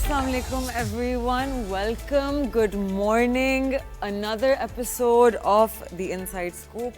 Assalamu alaikum everyone, welcome, good morning, another episode of The Inside Scoop,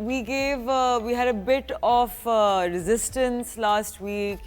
we had a bit of resistance last week,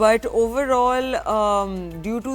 but overall due to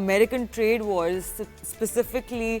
American trade wars, specifically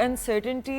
uncertainty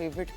favorite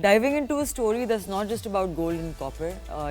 Diving into a story that's not just about gold and copper,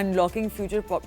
unlocking future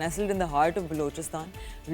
Nestled in the heart of Balochistan,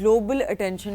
global attention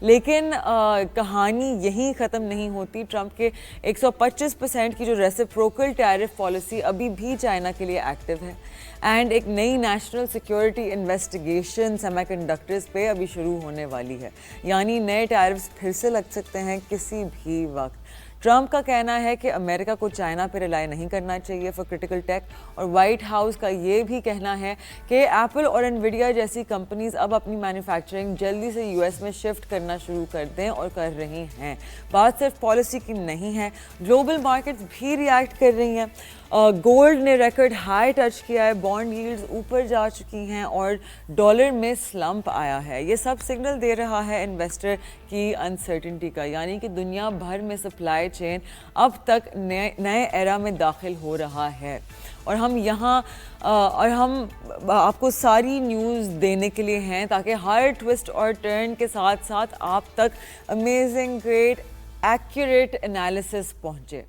لیکن کہانی یہیں ختم نہیں ہوتی. Trump کے 125% کی جو reciprocal tariff policy ابھی بھی چائنا کے لیے ایکٹیو ہے, اینڈ ایک نئی national security investigation semi conductors پہ ابھی شروع ہونے والی ہے, یعنی نئے ٹیرفز پھر سے لگ سکتے ہیں کسی بھی وقت. ٹرمپ کا کہنا ہے کہ امریکہ کو چائنا پہ ریلائی نہیں کرنا چاہیے فار کرٹیکل ٹیک, اور وائٹ ہاؤس کا یہ بھی کہنا ہے کہ ایپل اور انویڈیا جیسی کمپنیز اب اپنی مینوفیکچرنگ جلدی سے یو ایس میں شفٹ کرنا شروع کر دیں, اور کر رہی ہیں. بات صرف پالیسی کی نہیں ہے, گلوبل مارکیٹس بھی ریئیکٹ کر رہی ہیں. گولڈ نے ریکارڈ ہائی ٹچ کیا ہے, بانڈ ییلڈز اوپر جا چکی ہیں, اور ڈالر میں سلمپ آیا ہے. یہ سب سگنل دے رہا ہے انویسٹر کی انسرٹنٹی کا, یعنی کہ دنیا بھر میں سپلائی چین اب تک نئے ایرا میں داخل ہو رہا ہے. اور ہم آپ کو ساری نیوز دینے کے لیے ہیں تاکہ ہر ٹوسٹ اور ٹرن کے ساتھ ساتھ آپ تک امیزنگ گریٹ ایکوریٹ انالیسس پہنچے.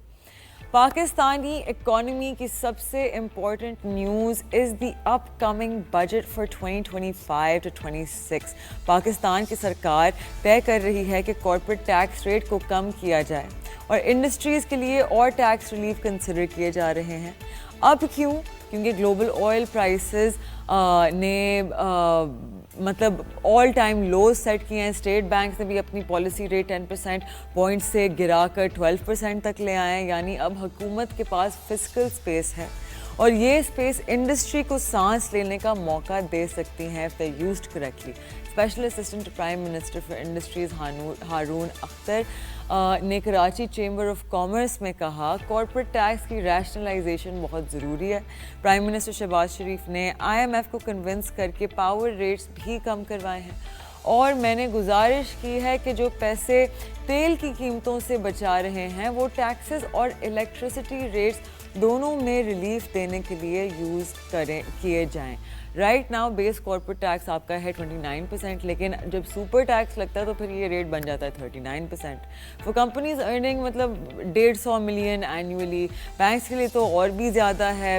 پاکستانی اکانومی کی سب سے important news is the up coming budget for 2025-26. Pakistan کی سرکار طے کر رہی ہے کہ کارپوریٹ ٹیکس ریٹ کو کم کیا جائے, اور انڈسٹریز کے لیے اور ٹیکس ریلیف کنسیڈر کیے جا رہے ہیں. اب کیوں؟ کیونکہ گلوبل آئل پرائسز نے مطلب آل ٹائم لوز سیٹ کیے ہیں. اسٹیٹ بینکس نے بھی اپنی پالیسی ریٹ 10% پوائنٹ سے گرا کر 12% تک لے آئے ہیں, یعنی اب حکومت کے پاس فسکل اسپیس ہے, اور یہ اسپیس انڈسٹری کو سانس لینے کا موقع دے سکتی ہیں if they're used correctly. Special assistant to prime minister for industries Haroon Akhtar نے کراچی چیمبر آف کامرس میں کہا کارپوریٹ ٹیکس کی ریشنلائزیشن بہت ضروری ہے. پرائم منسٹر شہباز شریف نے IMF کو کنونس کر کے پاور ریٹس بھی کم کروائے ہیں, اور میں نے گزارش کی ہے کہ جو پیسے تیل کی قیمتوں سے بچا رہے ہیں وہ ٹیکسز اور الیکٹریسٹی ریٹس دونوں میں ریلیف دینے کے لیے یوز کیے جائیں. رائٹ ناؤ بیس کارپوریٹ ٹیکس آپ کا ہے 29%, لیکن جب سپر ٹیکس لگتا ہے تو پھر یہ ریٹ بن جاتا ہے 39%. فور کمپنیز ارننگ مطلب 150 ملین اینیولی. بینکس کے لیے تو اور بھی زیادہ ہے.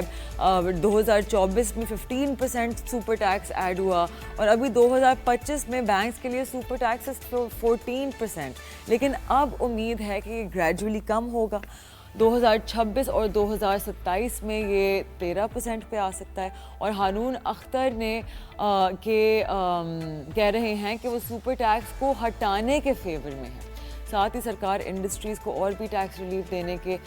2024 میں 15% سپر ٹیکس ایڈ ہوا, اور ابھی 2025 میں بینکس کے لیے سپر ٹیکس 14%, لیکن اب امید ہے کہ یہ گریجولی کم ہوگا. 2026 اور 2027 میں یہ 13% پہ آ سکتا ہے. اور ہارون اختر نے کہہ رہے ہیں کہ وہ سپر ٹیکس کو ہٹانے کے فیور میں ہے. ساتھ ہی سرکار انڈسٹریز کو اور بھی ٹیکس ریلیف دینے کے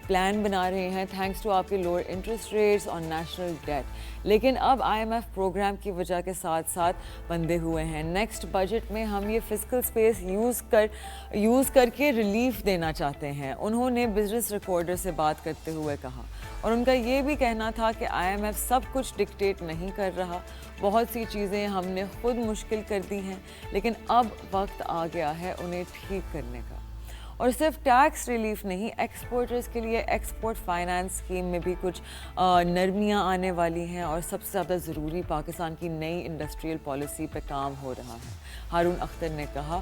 پلان بنا رہے ہیں تھینکس ٹو آپ کے لوور انٹرسٹ ریٹس اور نیشنل ڈیٹ. لیکن اب IMF پروگرام کی وجہ کے ساتھ ساتھ بندھے ہوئے ہیں. نیکسٹ بجٹ میں ہم یہ فسکل اسپیس یوز کر کے ریلیف دینا چاہتے ہیں, انہوں نے بزنس ریکارڈر سے بات کرتے ہوئے کہا. اور ان کا یہ بھی کہنا تھا کہ IMF سب کچھ ڈکٹیٹ نہیں کر رہا, بہت سی چیزیں ہم نے خود مشکل کر دی ہیں, لیکن اب وقت آ گیا ہے انہیں ٹھیک کرنے کا. اور صرف ٹیکس ریلیف نہیں, ایکسپورٹرز کے لیے ایکسپورٹ فائنانس اسکیم میں بھی کچھ نرمیاں آنے والی ہیں, اور سب سے زیادہ ضروری پاکستان کی نئی انڈسٹریل پالیسی پہ کام ہو رہا ہے. ہارون اختر نے کہا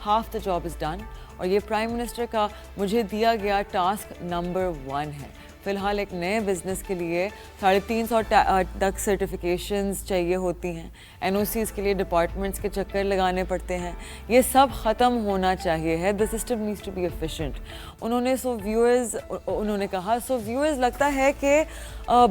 half the job is done, اور یہ پرائم منسٹر کا مجھے دیا گیا ٹاسک نمبر 1 ہے. فی الحال ایک نئے بزنس کے لیے 350 تک سرٹیفکیشنز چاہیے ہوتی ہیں, NOCs کے لیے ڈپارٹمنٹس کے چکر لگانے پڑتے ہیں. یہ سب ختم ہونا چاہیے ہے. The system needs to be efficient. انہوں نے کہا سو ویورز لگتا ہے کہ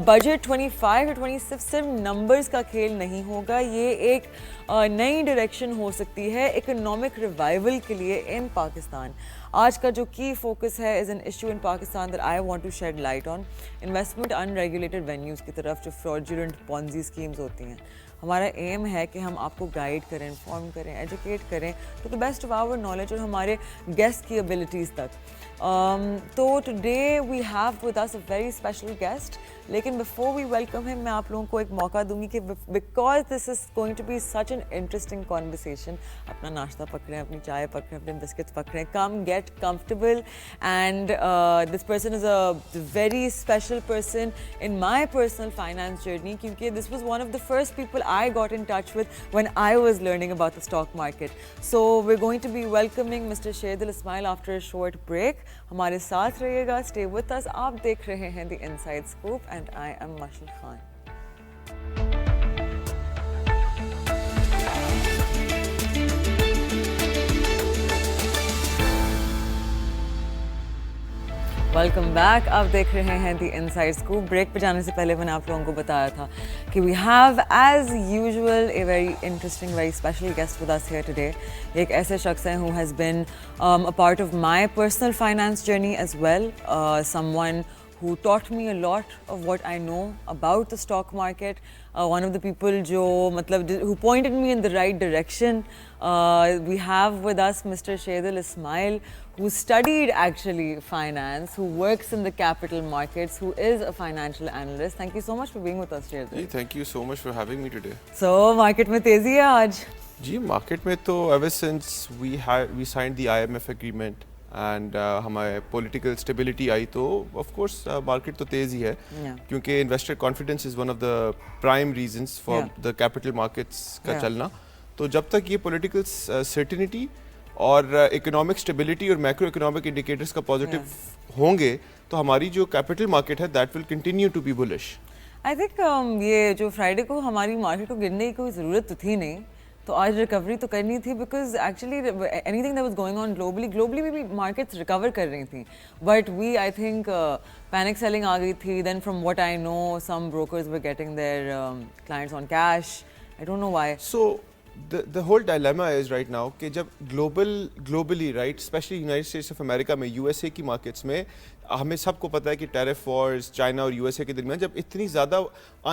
بجٹ 25 اور 26 صرف نمبرز کا کھیل نہیں ہوگا, یہ ایک نئی ڈائریکشن ہو سکتی ہے اکنامک ریوائول کے لیے ان پاکستان. آج کا جو کی فوکس ہے is an issue in Pakistan that I want to shed light on. Investment in regulated venues کی طرف جو فراڈولنٹ پونزی اسکیمز ہوتی ہیں. ہمارا ایم ہے کہ ہم آپ کو گائیڈ کریں, انفارم کریں, ایجوکیٹ کریں to the best of our knowledge اور ہمارے گیسٹ کی ابیلٹیز تک. تو today we have with us a very special guest, لیکن بفور وی ویلکم ہم میں آپ لوگوں کو ایک موقع دوں گی کہ because this is going to be such an interesting conversation. اپنا ناشتہ پکڑیں, اپنی چائے پکڑیں, اپنے بسکٹس پکڑیں, come get comfortable. And this person is a very special person in my personal finance journey, کیونکہ this was one of the first people I got in touch with when I was learning about the stock market. So we're going to be welcoming Mr. Shahidul Ismail after a short break. ہمارے ساتھ رہیے گا, stay with us. آپ دیکھ رہے ہیں The Inside Scoop and I am Mashal Khan. Welcome back. آپ دیکھ رہے ہیں دی انسائڈ اسکوپ. بریک پہ جانے سے پہلے میں نے آپ لوگوں کو بتایا تھا کہ we have as usual a very interesting very special guest with us here today. ایک ایسے شخص ہیں who has been a part of my personal finance journey as well, someone who taught me a lot of what I know about the stock market. One of the people who pointed me in the right direction. We have with us Mr. Shaidul Ismail, who studied actually finance, who works in the capital markets, who is a financial analyst. Thank you so much for being with us, Shaidul. Thank you so much for having me today. So, market mein tezi hai aaj? جی market میں تو ever since we signed the IMF agreement and ہمارے political stability آئی تو of course market تو تیز ہی ہے, کیونکہ investor confidence is one of the prime reasons for the capital markets کا چلنا. تو جب تک یہ پولیٹیکل سرٹنٹی اور اکنامک اسٹیبلٹی اور میکرو اکنامک انڈیکیٹرس کا پازیٹیو ہوں گے تو ہماری جو کیپٹل مارکیٹ ہے that will continue to be bullish. I think یہ جو فرائیڈے کو ہماری مارکیٹ کو گرنے کی کوئی ضرورت تو تھی نہیں, تو آج ریکوری تو کرنی تھی, because actually anything that was going on globally بھی مارکیٹس ریکور کر رہی تھیں, but we I think panic selling آ گئی تھی. Then from what I know some brokers were getting their clients on cash. I don't know why. So the whole dilemma is right now کہ جب globally right especially United States of America میں USA کی markets میں ہمیں سب کو پتہ ہے کہ ٹیرف وارز چائنا اور USA کے درمیان جب اتنی زیادہ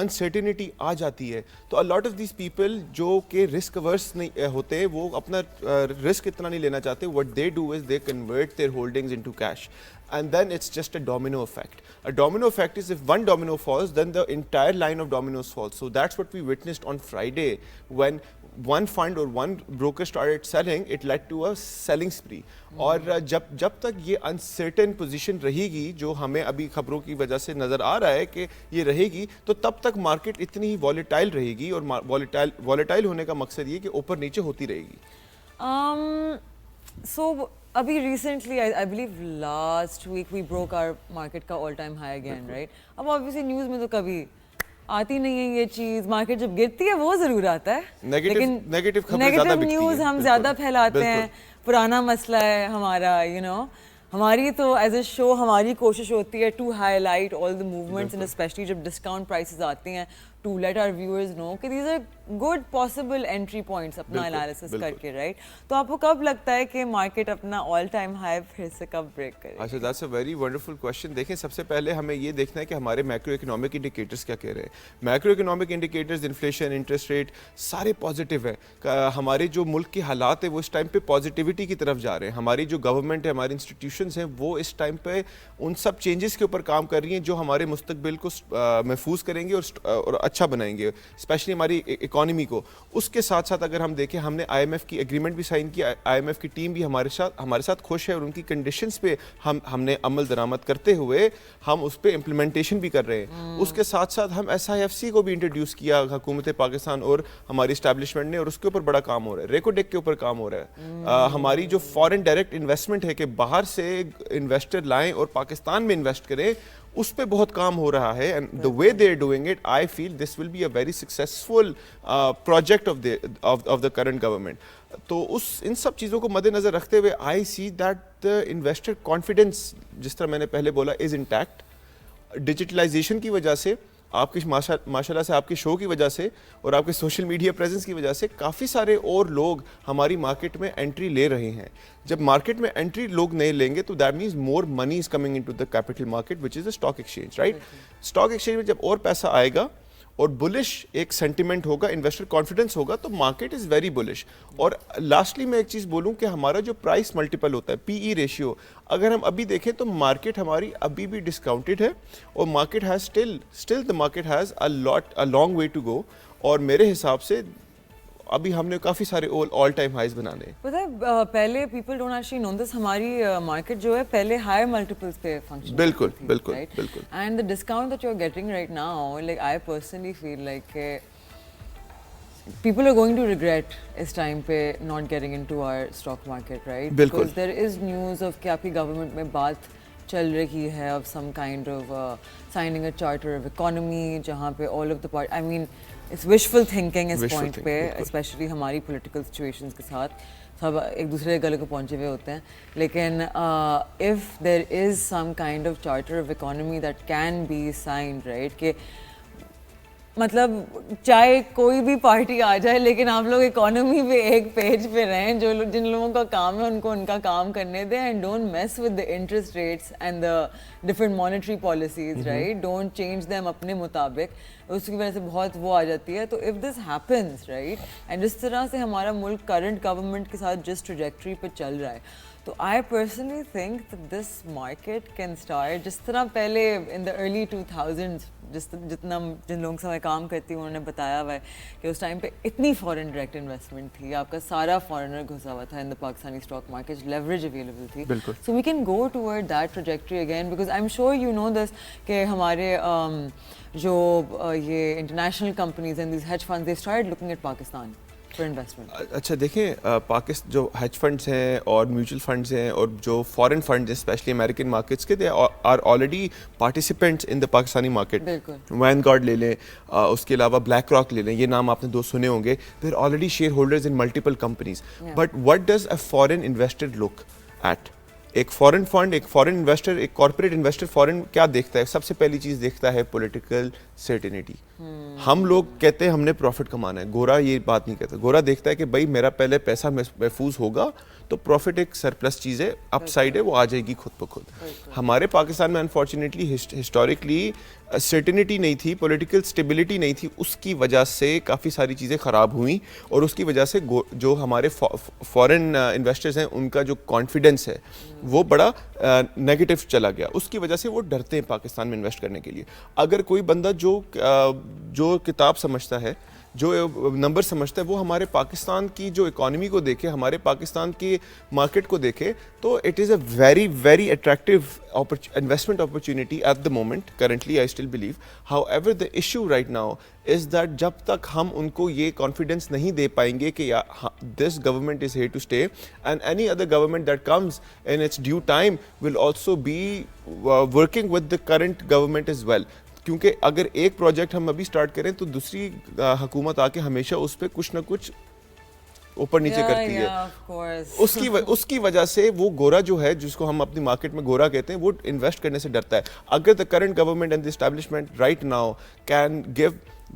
انسرٹینٹی آ جاتی ہے تو a lot of these people جو کہ رسک averse نہیں ہوتے وہ اپنا رسک اتنا نہیں لینا چاہتے. what they do is they convert their holdings into cash and then it's just a domino effect. A domino effect is if one domino falls then the entire line of dominoes falls. So that's what we witnessed on Friday when one fund or one broker started selling, it led to a selling spree. اور جب تک یہ uncertain position رہے گی جو ہمیں ابھی خبروں کی وجہ سے نظر آ رہا ہے کہ یہ رہے گی, تو تب تک مارکیٹ اتنی ہی والیٹائل رہے گی, اور والیٹائل ہونے کا مقصد یہ کہ اوپر نیچے ہوتی رہے گی. سو ابھی recently I believe last week we broke our market کا all time high again, right. اب آبویسلی نیوز میں تو کبھی آتی نہیں ہے یہ چیز, مارکیٹ جب گرتی ہے وہ ضرور آتا ہے, لیکن نیگیٹو نیوز ہم زیادہ پھیلاتے ہیں. پرانا مسئلہ ہے ہمارا, یو نو, ہماری تو ایز اے شو ہماری کوشش ہوتی ہے to highlight all the movements, and specially جب ڈسکاؤنٹ پرائسز آتی ہیں to let our viewers know کہ these are good possible entry points اپنا انالیسس کر کے, رائٹ. تو آپ کو کب لگتا ہے کہ مارکیٹ اپنا آل ٹائم ہائی پھر سے کب بریک کرے؟ اچھا, that's a very wonderful question. دیکھیں سب سے پہلے ہمیں یہ دیکھنا ہے کہ ہمارے میکرو اکنامک انڈیکیٹرس کیا کہہ رہے ہیں. Macro economic indicators inflation, interest rate سارے پازیٹیو ہیں. ہمارے جو ملک کے حالات ہیں وہ اس ٹائم پہ پازیٹیوٹی کی طرف جا رہے ہیں. ہماری جو گورنمنٹ ہے, ہماری انسٹیٹیوشنز ہیں, وہ اس ٹائم پہ ان سب چینجز کے اوپر کام کر رہی ہیں جو ہمارے مستقبل کو محفوظ کریں گے اور اچھا بنائیں گے, اسپیشلی ہماری اکانومی کو. اس کے ساتھ ساتھ اگر ہم دیکھیں ہم نے IMF کی ایگریمنٹ بھی سائن کیا. IMF کی ٹیم بھی ہمارے ساتھ خوش ہے, اور ان کی کنڈیشنز پہ ہم نے عمل درآمد کرتے ہوئے ہم اس پہ امپلیمنٹیشن بھی کر رہے ہیں. اس کے ساتھ ساتھ ہم SIFC کو بھی انٹروڈیوس کیا حکومت پاکستان اور ہماری اسٹیبلشمنٹ نے, اور اس کے اوپر بڑا کام ہو رہا ہے. ریکو ڈیک کے اوپر کام ہو رہا ہے. ہماری جو فارن ڈائریکٹ انویسٹمنٹ ہے کہ باہر سے انویسٹر لائیں اور پاکستان میں انویسٹ کریں, اس پہ بہت کام ہو رہا ہے. And the way they are doing it I feel this will be a very successful project of the current government. تو ان سب چیزوں کو مد نظر رکھتے ہوئے I see that the investor confidence, جس طرح میں نے پہلے بولا, از انٹیکٹ. ڈیجیٹلائزیشن کی وجہ سے, آپ کی ماشاء اللہ سے آپ کے شو کی وجہ سے اور آپ کے سوشل میڈیا پریزنس کی وجہ سے کافی سارے اور لوگ ہماری مارکیٹ میں انٹری لے رہے ہیں. جب مارکیٹ میں انٹری لوگ نہیں لیں گے تو that means more money is coming into the capital market which is the stock exchange, right. Stock exchange میں جب اور پیسہ آئے گا اور بلش ایک سینٹیمنٹ ہوگا, انویسٹر کانفیڈنس ہوگا, تو مارکیٹ از ویری بلش. اور لاسٹلی میں ایک چیز بولوں کہ ہمارا جو پرائس ملٹیپل ہوتا ہے, PE ریشیو, اگر ہم ابھی دیکھیں تو مارکیٹ ہماری ابھی بھی ڈسکاؤنٹڈ ہے, اور market has still the market has a long way to go. اور میرے حساب سے ابھی ہم نے کافی سارے آل ٹائم ہائیز بنانے. پتہ ہے پہلے پیپل ڈونٹ ایکچولی نو دس, ہماری مارکیٹ جو ہے پہلے ہائر ملٹیپلس پہ فنکشن. بالکل بالکل بالکل. And the discount that you are getting right now, like I personally feel like people are going to regret اس ٹائم پہ not getting into our stock market, right? بالکل. Because there is news of کہ آپ کی government میں بات چل رہی ہے of some kind of signing a charter of economy جہاں پہ all of the I mean it's wishful thinking اس پوائنٹ پہ, اسپیشلی ہماری پولیٹیکل سچویشنز کے ساتھ. سب ایک دوسرے کے گلے کو پہنچے ہوئے ہوتے ہیں. لیکن if there is some kind of charter of economy that can be signed right کہ مطلب چاہے کوئی بھی پارٹی آ جائے لیکن آپ لوگ اکانومی پہ ایک پیج پہ رہیں, جو جن لوگوں کا کام ہے ان کو ان کا کام کرنے دیں, and don't mess with the interest rates and the different monetary policies right, don't change them اپنے مطابق. اس کی وجہ سے بہت وہ آ جاتی ہے. تو if this happens right, and جس طرح سے ہمارا ملک کرنٹ گورنمنٹ کے ساتھ جس ٹریجیکٹری پہ چل رہا ہے, تو I personally think that this market can start جس طرح پہلے ان دا ارلی 2000s جن لوگوں سے میں کام کرتی ہوں انہوں نے بتایا ہوا ہے کہ اس ٹائم پہ اتنی فارن ڈائریکٹ انویسٹمنٹ تھی, آپ کا سارا فارنر گھسا ہوا تھا in the Pakistani stock market, leverage available تھی. So we can go toward that trajectory again, because I am sure you know this کہ ہمارے جو یہ انٹرنیشنل کمپنیز ہیں these hedge funds they start looking at Pakistan for investment. اچھا دیکھیں جو hedge funds ہیں اور میوچل فنڈس ہیں اور جو فارن فنڈز ہیں اسپیشلی امریکن مارکیٹس کے, they are already participants in the Pakistani market. Vanguard لے لیں, اس کے علاوہ بلیک راک لے لیں, یہ نام آپ نے دو سنے ہوں گے. They are already shareholders in multiple companies. But what does a foreign investor look at? ایک فارن فنڈ, ایک فارن انویسٹر, ایک کارپوریٹ انویسٹر فارن کیا دیکھتا ہے؟ سب سے پہلی چیز دیکھتا ہے پولیٹیکل سرٹینٹی. ہم لوگ کہتے ہیں ہم نے پروفٹ کمانا ہے, گورا یہ بات نہیں کہتا. گورا دیکھتا ہے کہ بھائی میرا پہلے پیسہ محفوظ ہوگا تو پروفٹ ایک سرپلس چیز ہے, اپ سائڈ ہے, وہ آ جائے گی خود بخود. ہمارے پاکستان میں انفارچونیٹلی ہسٹوریکلی سرٹینٹی نہیں تھی, پولیٹیکل اسٹیبلٹی نہیں تھی, اس کی وجہ سے کافی ساری چیزیں خراب ہوئیں, اور اس کی وجہ سے جو ہمارے فارن انویسٹرز ہیں ان کا جو کانفیڈنس ہے وہ بڑا نیگیٹو چلا گیا. اس کی وجہ سے وہ ڈرتے ہیں پاکستان میں انویسٹ کرنے کے لیے. اگر کوئی بندہ جو کتاب سمجھتا ہے, جو نمبر سمجھتا ہے, وہ ہمارے پاکستان کی جو اکانومی کو دیکھے, ہمارے پاکستان کی مارکیٹ کو دیکھے, تو it is a very very attractive investment opportunity at the moment currently I still believe. However the issue right now is that جب تک ہم ان کو یہ confidence نہیں دے پائیں گے کہ this government is here to stay and any other government that comes in its due time will also be working with the current government as well. کیونکہ اگر ایک پروجیکٹ ہم ابھی سٹارٹ کریں تو دوسری حکومت آ کے ہمیشہ اس پہ کچھ نہ کچھ اوپر نیچے کرتی ہے. اس کی وجہ سے وہ گورا جو ہے, جس کو ہم اپنی مارکیٹ میں گورا کہتے ہیں, وہ انویسٹ کرنے سے ڈرتا ہے. اگر the current government and the establishment right now can give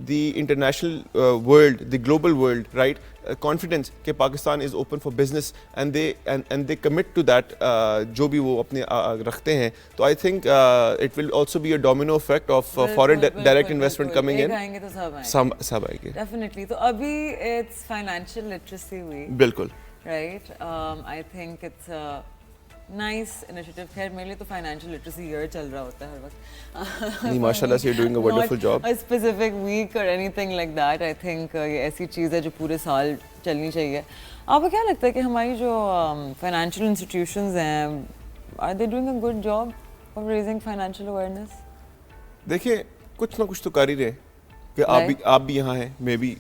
the international world, the global world right confidence کہ Pakistan is open for business and they commit to that, جو بھی وہ اپنے رکھتے ہیں, تو I think it will also be a domino effect of foreign direct investment coming in. سب آئے گے ڈیفینیٹلی. تو ابھی اٹس فائنینشیل لٹریسی ویک. بالکل right. I think it's nice initiative. خیر میرے لیے تو فائنینشیل لٹریسی ایئر چل رہا ہوتا ہے ہر وقت. نہیں ماشاء اللہ سے doing a wonderful job. Specific week اور anything like that. I think یہ ایسی چیز ہے جو پورے سال چلنی چاہیے. آپ کو کیا لگتا ہے کہ ہماری جو فائنینشیل انسٹیٹیوشنز ہیں, are they doing a good job of raising financial awareness? دیکھیں کچھ نہ کچھ تو کر ہی رہے کہ آپ بھی یہاں ہیں, میں بھی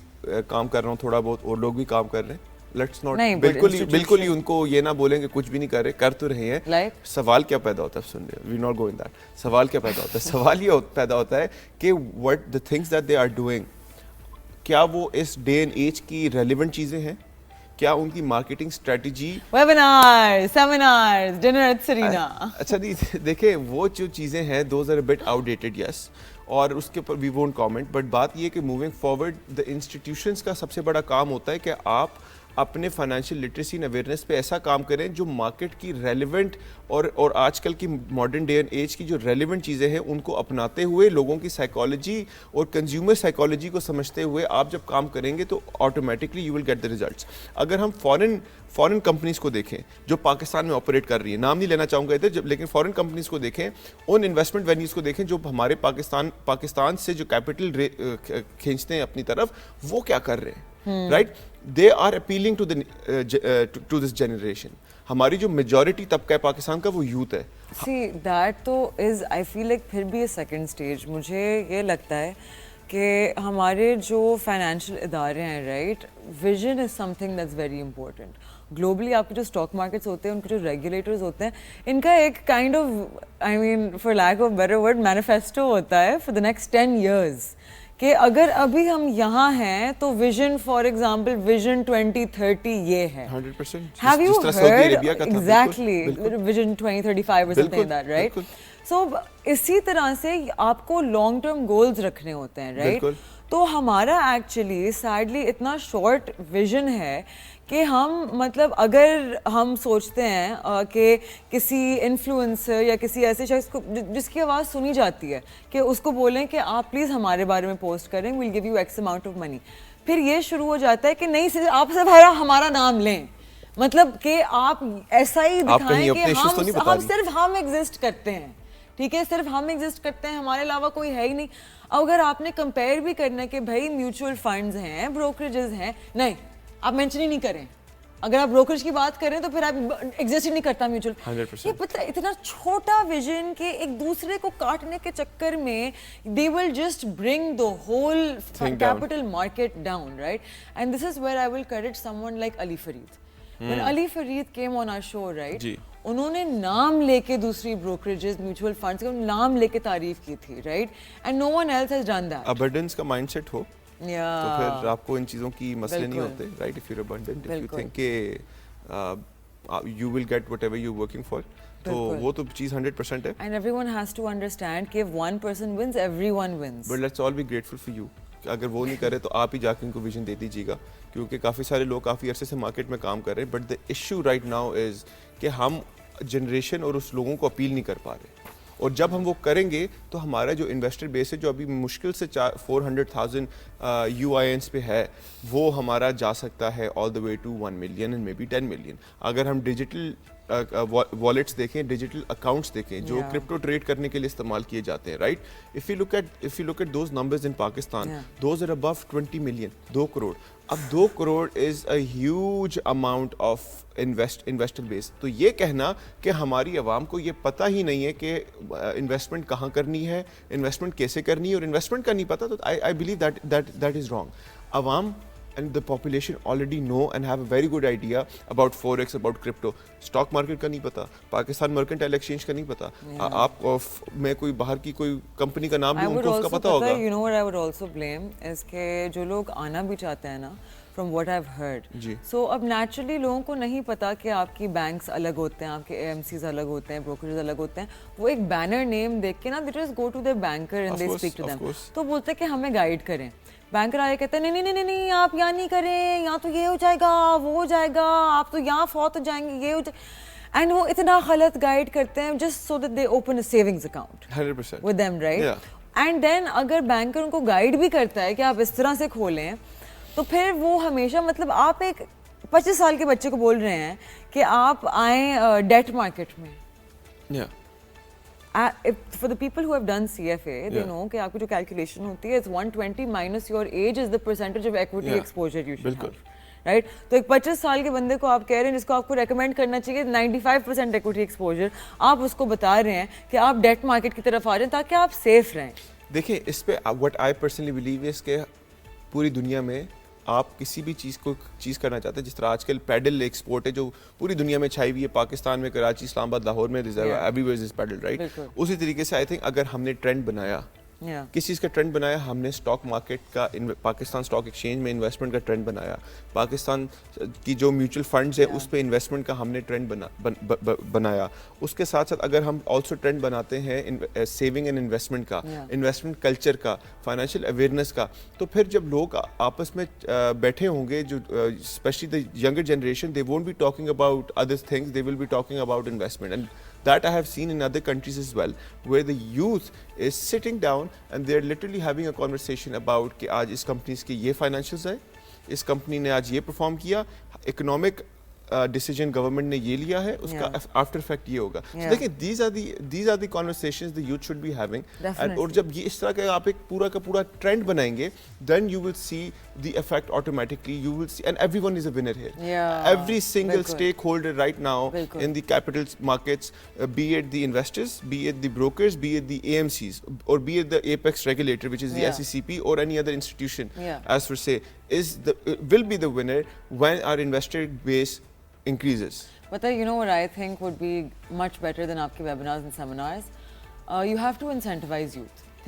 کام کر رہا ہوں تھوڑا بہت, اور لوگ بھی کام کر رہے ہیں. لیٹس ناٹ بالکل ہی ان کو یہ نہ بولیں کہ کچھ بھی نہیں کر رہے, کر تو رہے ہیں. سوال کیا پیدا ہوتا ہے, سن رہے وی ناٹ گوئنگ دیٹ. سوال کیا پیدا ہوتا ہے؟ سوال یہ پیدا ہوتا ہے کہ what the things that they are doing, کیا وہ اس ڈے اینڈ ایج کی ریلیونٹ چیزیں ہیں؟ کیا ان کی marketing strategy, webinar, seminar, dinner at Serena. اچھا نہیں دیکھیں وہ جو چیزیں ہیں those are bit outdated, yes, اور اس کے اوپر وی وونٹ کامنٹ. بٹ بات یہ کہ موونگ فارورڈ دا انسٹیٹیوشنس کا سب سے بڑا کام ہوتا ہے کہ آپ اپنے فائنینشیل لٹریسی اینڈ اویئرنیس پہ ایسا کام کریں جو مارکیٹ کی ریلیونٹ اور آج کل کی ماڈرن ڈے اینڈ ایج کی جو ریلیونٹ چیزیں ہیں ان کو اپناتے ہوئے, لوگوں کی سائیکالوجی اور کنزیومر سائیکالوجی کو سمجھتے ہوئے آپ جب کام کریں گے تو automatically you will get the results. اگر ہم فارن کمپنیز کو دیکھیں جو پاکستان میں آپریٹ کر رہی ہیں, نام نہیں لینا چاہوں گا ادھر, لیکن فارن کمپنیز کو دیکھیں, ان انویسٹمنٹ وینیوز کو دیکھیں جو ہمارے پاکستان سے جو کیپٹل کھینچتے ہیں اپنی طرف, وہ کیا کر رہے ہیں, right. They are appealing to this generation. ہماری جو میجورٹی طبقہ ہے پاکستان کا وہ یوتھ ہے. See that تو is I feel like پھر بھی سیکنڈ اسٹیج. مجھے یہ لگتا ہے کہ ہمارے جو فائنینشیل ادارے ہیں right, vision is some thing that's very important. Globally آپ کے جو اسٹاک مارکیٹس ہوتے ہیں, ان کے جو ریگولیٹرز ہوتے ہیں, ان کا ایک kind of, I mean for lack of better word, manifesto ہوتا ہے فار دا نیکسٹ 10 years کہ اگر ابھی ہم یہاں ہیں تو ویژن فار ایگزامپل ویژن 2030 یہ ہے. 100%. Have you جس طرح سعودی heard عربیہ کا تھا. exactly بالکل. vision 2035 or something like that, right? So اسی طرح سے آپ کو لانگ ٹرم گولز رکھنے ہوتے ہیں, رائٹ؟ تو ہمارا ایکچولی سیڈلی اتنا شارٹ ویژن ہے کہ ہم مطلب اگر ہم سوچتے ہیں کہ کسی انفلوئنسر یا کسی ایسے شخص کو جس کی آواز سنی جاتی ہے کہ اس کو بولیں کہ آپ پلیز ہمارے بارے میں پوسٹ کریں, we'll give you X amount of money, پھر یہ شروع ہو جاتا ہے کہ نہیں آپ صرف ہمارا نام لیں, مطلب کہ آپ ایسا ہی دکھائیں کہ ہم صرف ہم ایگزسٹ کرتے ہیں, ٹھیک ہے, صرف ہم ایگزسٹ کرتے ہیں, ہمارے علاوہ کوئی ہے ہی نہیں. اگر آپ نے کمپیئر بھی کرنا کہ بھائی میوچل فنڈز ہیں, بروکریجز ہیں, نہیں آپ مینشن ہی نہیں کریں. اگر آپ بروکریج کی بات کریں تو پھر آپ ایگزسٹ ہی نہیں کرتا میوچل. یہ پتہ اتنا چھوٹا ویژن کہ ایک دوسرے کو کاٹنے کے چکر میں they will just bring the whole capital market down, right? And this is where I will credit someone like Ali Fareed. When Ali Fareed came on our show, right? انہوں نے نام لے کے دوسری بروکریجز میوچل فنڈز کے نام لے کے تعریف کی تھی, right? And no one else has done that. Abundance کا مائنڈ سیٹ ہو تو پھر آپ کو ان چیزوں کی مسئلے نہیں ہوتے, right? If you are abundant, if you think کہ you will get whatever you working for, تو وہ تو چیز 100% ہے. And everyone has to understand کہ one person wins, everyone wins. But let's all be grateful for you. اگر وہ نہیں کرے تو آپ ہی جا کے ان کو ویژن دے دیجیے گا, کیونکہ کافی سارے لوگ کافی عرصے سے مارکیٹ میں کام کر رہے ہیں, but the issue right now is کہ ہم جنریشن اور اس لوگوں کو اپیل نہیں کر پا رہے. اور جب ہم وہ کریں گے تو ہمارا جو انویسٹر بیس ہے جو ابھی مشکل سے 400,000 UINs پہ ہے, وہ ہمارا جا سکتا ہے all the way to 1 million and maybe 10 million. اگر ہم ڈیجیٹل والیٹس دیکھیں, ڈیجیٹل اکاؤنٹس دیکھیں جو کرپٹو ٹریڈ کرنے کے لیے استعمال کیے جاتے ہیں, right? if you look at those numbers in Pakistan, those are above 20 million, 2 crore. اب 2 crore is a huge amount of investor base. تو یہ کہنا کہ ہماری عوام کو یہ پتہ ہی نہیں ہے کہ انویسٹمنٹ کہاں کرنی ہے, انویسٹمنٹ کیسے کرنی ہے, اور انویسٹمنٹ کا نہیں پتہ, تو I believe that is wrong. عوام and the population already know and have a very good idea about forex, about crypto. Stock market کا نہیں پتا, پاکستان مرکنٹائل ایکسچینج کا نہیں پتا. آپ میں کوئی باہر کی کوئی کمپنی کا نام لوں, ان کو اس کا پتا ہوگا. You know what I would also blame is کہ جو لوگ آنا بھی چاہتے ہیں نا, from what I've heard. So اب نیچرلی لوگوں کو نہیں پتا کہ آپ کی بینکس الگ ہوتے ہیں, آپ کے AMCs الگ ہوتے ہیں, بروکریز الگ ہوتے ہیں. وہ ایک بینر نیم دیکھ کے نا they just go to their banker and they speak to them. تو بولتے ہیں کہ ہمیں گائیڈ کریں. بینکر آئے کہتے ہیں نہیں آپ یہاں نہیں کریں, یہاں تو یہ ہو جائے گا, وہ ہو جائے گا, آپ تو یہاں فوت ہو جائیں گے, یہ ہو جائے. اینڈ وہ اتنا غلط گائیڈ کرتے ہیں just so that they open a savings account 100% with them, right? And then اگر بینکر ان کو گائیڈ بھی کرتا ہے کہ آپ اس طرح سے کھولیں, تو پھر وہ ہمیشہ مطلب آپ ایک 25 سال کے بچے کو بول رہے ہیں کہ آپ آئیں ڈیٹ مارکیٹ میں. For the people who have done CFA, they know کہ آپ کی جو کیلکولیشن ہوتی ہے, it's 120 minus your age is the percentage of equity exposure you should have. Right? تو ایک 25 سال کے بندے کو آپ کہہ رہے ہیں, جس کو آپ کو ریکمینڈ کرنا چاہیے 95% ایکوٹی ایکسپوجر, آپ اس کو بتا رہے ہیں کہ آپ ڈیٹ مارکیٹ کی طرف آ جائیں تاکہ آپ سیف رہیں. دیکھیں اس پہ what I personally believe is کہ پوری دنیا میں آپ کسی بھی چیز کرنا چاہتے ہیں, جس طرح آج کل پیڈل ایکسپورٹ ہے جو پوری دنیا میں چھائی ہوئی ہے, پاکستان میں, کراچی, اسلام آباد, لاہور میں, everywhere is پیڈل, رائٹ؟ اسی طریقے سے آئی تھنک اگر ہم نے ٹرینڈ بنایا, کس چیز کا ٹرینڈ بنایا, ہم نے اسٹاک مارکیٹ کا, پاکستان اسٹاک ایکسچینج میں انویسٹمنٹ کا ٹرینڈ بنایا, پاکستان کی جو میوچل فنڈز ہیں اس پہ انویسٹمنٹ کا ہم نے ٹرینڈ بنایا. اس کے ساتھ ساتھ اگر ہم آلسو ٹرینڈ بناتے ہیں سیونگ اینڈ انویسٹمنٹ کا, انویسٹمنٹ کلچر کا, فائنینشیل اویئرنیس کا, تو پھر جب لوگ آپس میں بیٹھے ہوں گے, جو especially the younger generation, they won't be talking about other things, they will be talking about investment. And that I have seen in other countries as well, where the youth is sitting down and they're literally having a conversation about کہ آج اس companies کے یہ financials ہے, اس company نے آج یہ perform کیا, economic decision government نے یہ لیا ہے, اس کا آفٹر افیکٹ یہ ہوگا. دیکھیں these are the conversations the youth should be having. اور جب یہ اس طرح کا آپ ایک پورا کا پورا ٹرینڈ بنائیں گے, then you will see the effect automatically. You will see, and everyone is a winner here. Every single stakeholder right now in the capital markets, be it the investors, be it the brokers, be it the AMCs, or be it the apex regulator, which is the SECP, or any other institution, as per se, will be the winner when our investor base increases. But you know what I think would be much better than aapke webinars and seminars? You have to incentivize youth.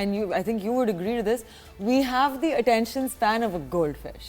and you I think you would agree to this, we have the attention span of a goldfish.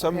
Some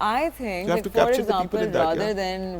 I think You have that to for capture the people example in that, rather yeah. than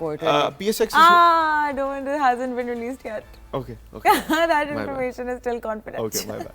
Quarterly. PSX is Don't, it hasn't been released yet. okay. That bad. information is still confidential. Okay, my bad.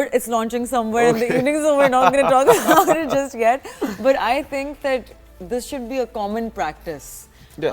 But it's launching somewhere in the evening, so we're not going to talk about it just yet. But I think that this should be a common practice. Yes.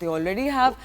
they already have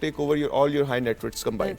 take over all your high net worths combined.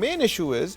main issue is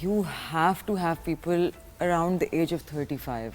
you have to have people around the age of 35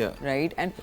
yeah, right, and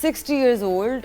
60 years old,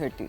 30?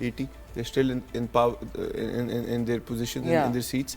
80, they're still in power in their positions, in their seats.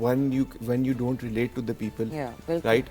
when you don't relate to the people, right,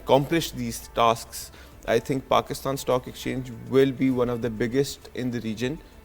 accomplish these tasks, I think Pakistan Stock Exchange will be one of the biggest in the region.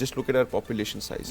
just look at our population size,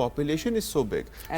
population is so big.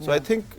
So I think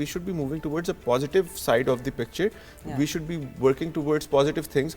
we should be moving towards a positive side of the picture. We should be working towards positive things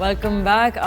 Welcome back.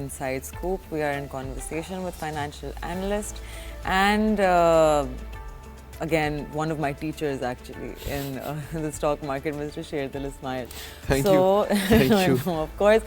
Inside Scoop. We are in conversation with financial analyst and again one of my teachers actually in the stock market, Mr. Shehzal Ismail. Thank you. No, of course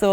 so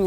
to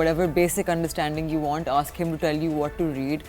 whatever basic understanding you want, ask him to tell you what to read.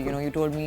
you know, you told me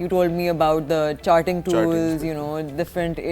You told me about the charting tools, you know, different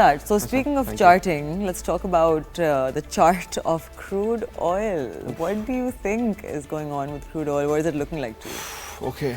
that. So speaking of thank you. charting, let's talk about the chart of crude oil. What do you think is going on with crude oil? What is it looking like to you? Okay.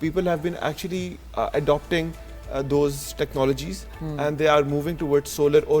people have been actually adopting those technologies and they are moving towards solar or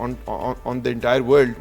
on the entire world,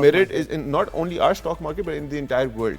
mirrored in not only our stock market but in the entire world.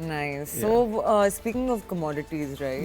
Nice. So speaking of commodities, right?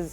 is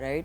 right?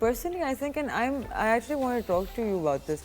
personally I think, and I actually want to talk to you about this.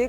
they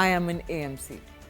I am an AMC,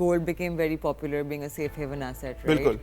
gold became very popular being a safe haven asset, right?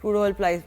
crude oil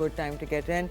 good time to get in.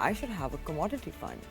I should have a commodity fund.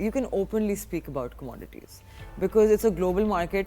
you can openly speak about commodities because it's a global market.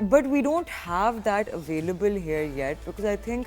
But we don't have that available here yet because I think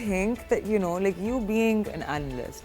think that, you know, like you being an analyst,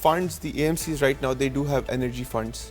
funds, the AMCs right now, they do have energy funds.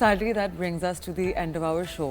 sadly that brings us to the end of our show.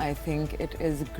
I think it is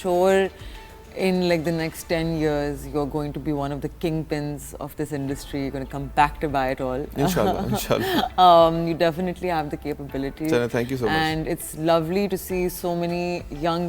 sure in like the next 10 years you're going to be one of the kingpins of this industry. You're going to come back to buy it all. Inshallah. You definitely have the capability. Sana, thank you so much. And it's lovely to see so many young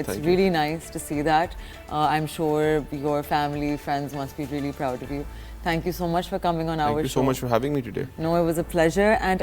It's really nice to see that. I'm sure your family, friends must be really proud of you. Thank you so much for coming on our show. Thank you so much for having me today. No, it was a pleasure. And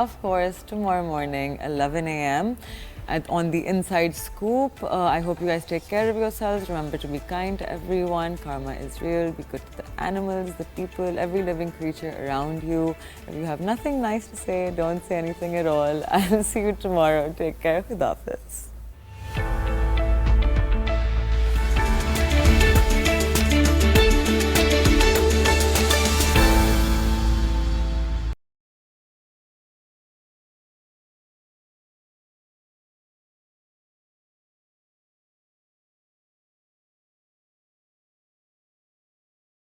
of course, tomorrow morning, 11 a.m. on the Inside Scoop. I hope you guys take care of yourselves. Remember to be kind to everyone. Karma is real. Be good to the animals, the people, every living creature around you. If you have nothing nice to say, don't say anything at all. I'll see you tomorrow. Take care. Khuda Hafiz.